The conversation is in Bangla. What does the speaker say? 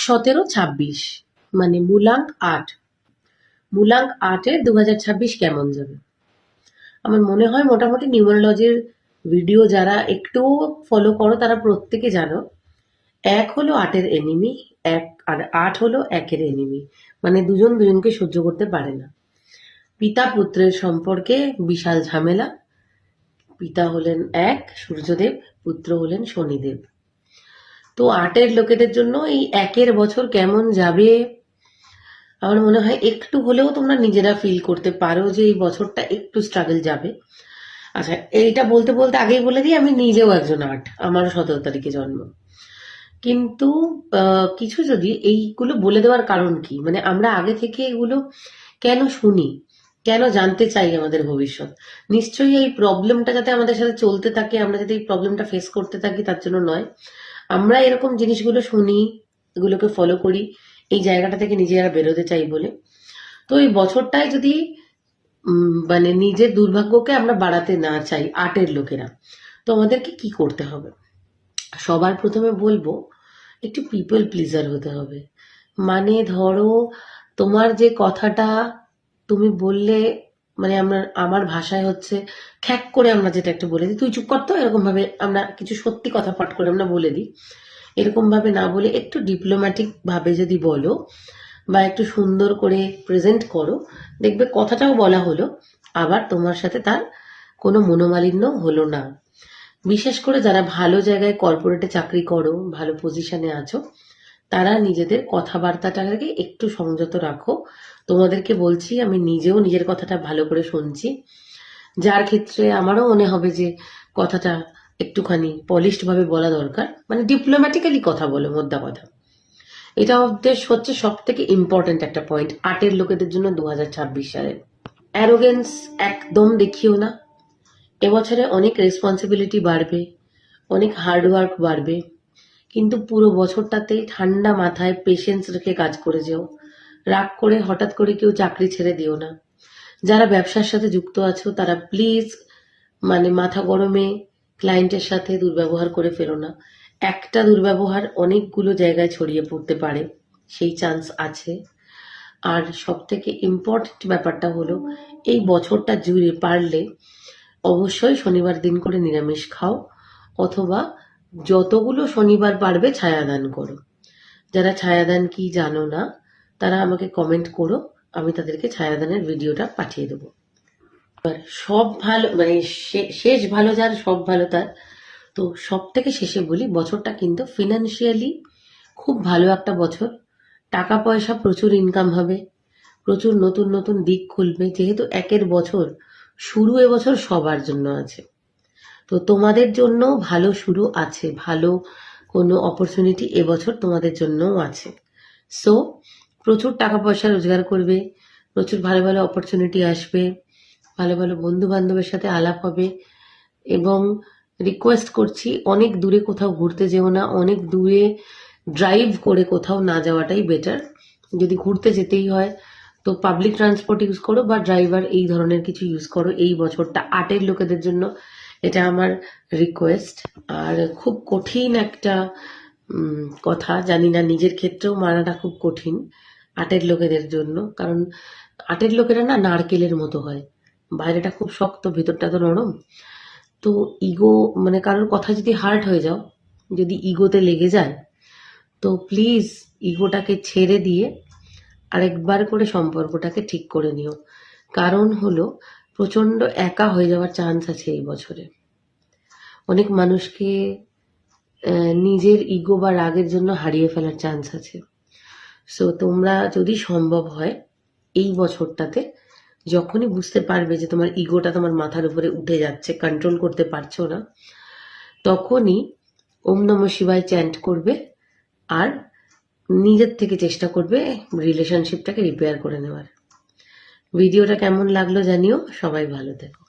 17-26 মানে মূলাঙ্ক 8। মূলাঙ্ক 8-এর 2026 কেমন যাবে? আমার মনে হয় মোটামুটি নিউমারোলজির ভিডিও যারা একটু ফলো করো তারা প্রত্যেকে জানো 1 হলো 8-এর এনিমি, 1 আর 8 হলো 1-এর এনিমি, মানে দুজন দুজনকে সহ্য করতে পারে না। পিতা পুত্রের সম্পর্কে বিশাল ঝামেলা। পিতা হলেন 1 সূর্যদেব, পুত্র হলেন শনিদেব। তো 8-এর লোকেদের জন্য এই 1-এর বছর কেমন যাবে আমার মনে হয় একটু হলেও তোমরা নিজেরা ফিল করতে পারো যে এই বছরটা একটু স্ট্রাগল যাবে। আচ্ছা, এইটা বলতে বলতে আগেই বলে দিই আমি নিজেও একজন 8, আমারও 17 তারিখে জন্ম। কিন্তু কিছু যদি এইগুলো বলে দেওয়ার কারণ কি, মানে আমরা আগে থেকে এগুলো কেন শুনি, কেন জানতে চাই আমাদের ভবিষ্যৎ? নিশ্চয়ই এই প্রবলেমটা যাতে আমাদের সাথে চলতে থাকে, আমরা যাতে এই প্রবলেমটা ফেস করতে থাকি তার জন্য নয়। আমরা এরকম জিনিসগুলো শুনি, এগুলোকে ফলো করি এই জায়গাটা থেকে নিজেরা বেরোতে চাই বলে। তো এই বছরটায় যদি মানে নিজের দুর্ভাগ্যকে আমরা বাড়াতে না চাই 8-এর লোকেরা, তো আমাদেরকে কি করতে হবে? সবার প্রথমে বলবো একটু পিপল প্লিজার হতে হবে। মানে ধরো তোমার যে কথাটা তুমি বললে, মানে আমার ভাষায় হচ্ছে খ্যাক করে আমরা যেটা একটু বলে দিই, তুই চুপ করতো, এরকম ভাবে আমরা কিছু সত্যি কথা পাঠ করে আমরা বলে দিই। এরকম ভাবে না বলে একটু ডিপ্লোম্যাটিক ভাবে যদি বলো বা একটু সুন্দর করে প্রেজেন্ট করো, দেখবে কথাটাও বলা হলো, আবার তোমার সাথে তার কোনো মনোমালিন্য হলো না। বিশেষ করে যারা ভালো জায়গায় কর্পোরেটে চাকরি করো, ভালো পজিশনে আছো, তারা নিজেদের কথাবার্তাটাকে একটু সংযত রাখো। তোমাদেরকে বলছি, আমি নিজেও নিজের কথাটা ভালো করে শুনছি, যার ক্ষেত্রে আমারও মনে হবে যে কথাটা একটুখানি পলিশড ভাবে বলা দরকার, মানে ডিপ্লোম্যাটিক্যালি কথা বলো, মোদ্দা কথা। এটা হচ্ছে সব থেকে ইম্পর্টেন্ট একটা পয়েন্ট 8-এর লোকেদের জন্য 2026 সালে। অ্যারোগেন্স একদম দেখিও না। এবছরে অনেক রেসপন্সিবিলিটি বাড়বে, অনেক হার্ডওয়ার্ক বাড়বে, কিন্তু পুরো বছরটাতে ঠান্ডা মাথায় পেশেন্স রেখে কাজ করে যেও। রাগ করে হঠাৎ করে কেউ চাকরি ছেড়ে দিও না। যারা ব্যবসার সাথে যুক্ত আছো তারা প্লিজ মানে মাথা গরমে ক্লায়েন্টের সাথে দুর্ব্যবহার করে ফেলো না। একটা দুর্ব্যবহার অনেকগুলো জায়গায় ছড়িয়ে পড়তে পারে, সেই চান্স আছে। আর সব থেকে ইম্পর্টেন্ট ব্যাপারটা হলো এই বছরটা জুড়ে পারলে অবশ্যই শনিবার দিন করে নিরামিষ খাও, অথবা যতগুলো শনিবার পারবে ছায়াদান করো। যারা ছায়াদান কি জানো না তারা আমাকে কমেন্ট করো, আমি তাদেরকে ছায়াদানের ভিডিওটা পাঠিয়ে দেবো। এবার সব ভালো মানে শেষ ভালো যার সব ভালো তার। তো সব থেকে শেষে বলি, বছরটা কিন্তু ফিনান্সিয়ালি খুব ভালো একটা বছর। টাকা পয়সা প্রচুর ইনকাম হবে, প্রচুর নতুন নতুন দিক খুলবে, যেহেতু 1-এর বছর শুরু এবছর সবার জন্য আছে। তো তোমাদের জন্য ভালো শুরু আছে, ভালো কোনো অপরচুনিটি এবছর তোমাদের জন্যও আছে। সো প্রচুর টাকা পয়সা রোজগার করবে, প্রচুর ভালো ভালো অপরচুনিটি আসবে, ভালো ভালো বন্ধু বান্ধবের সাথে আলাপ হবে। এবং রিকোয়েস্ট করছি, অনেক দূরে কোথাও ঘুরতে যেও না, অনেক দূরে ড্রাইভ করে কোথাও না যাওয়াটাই বেটার। যদি ঘুরতে যেতেই হয় তো পাবলিক ট্রান্সপোর্ট ইউজ করো বা ড্রাইভার এই ধরনের কিছু ইউজ করো এই বছরটা 8-এর লোকেদের জন্য, এটা আমার রিকোয়েস্ট। আর খুব কঠিন একটা কথা, জানি না নিজের ক্ষেত্রেও মানাটা খুব কঠিন 8-এর লোকেদের জন্য, কারণ 8-এর লোকেরা না নারকেলের মতো হয়, বাইরেটা খুব শক্ত ভেতরটা তো নরম। তো ইগো মানে কারোর কথা যদি হার্ট হয়ে যাও, যদি ইগোতে লেগে যায়, তো প্লিজ ইগোটাকে ছেড়ে দিয়ে আরেকবার করে সম্পর্কটাকে ঠিক করে নিও। কারণ হলো প্রচন্ড একা হয়ে যাওয়ার চান্স আছে এই বছরে। অনেক মানুষকে নিজের ইগো বা রাগের জন্য হারিয়ে ফেলার চান্স আছে। সো তোমরা যদি সম্ভব হয় এই বছরটাতে যখনই বুঝতে পারবে যে তোমার ইগোটা তোমার মাথার উপরে উঠে যাচ্ছে, কন্ট্রোল করতে পারছো না, তখনই ওম নমঃ শিবায় চ্যান্ট করবে আর নিজের থেকে চেষ্টা করবে রিলেশনশিপটাকে রিপেয়ার করে নেওয়ার। ভিডিওটা কেমন লাগলো জানিও, সবাই ভালো থেকো।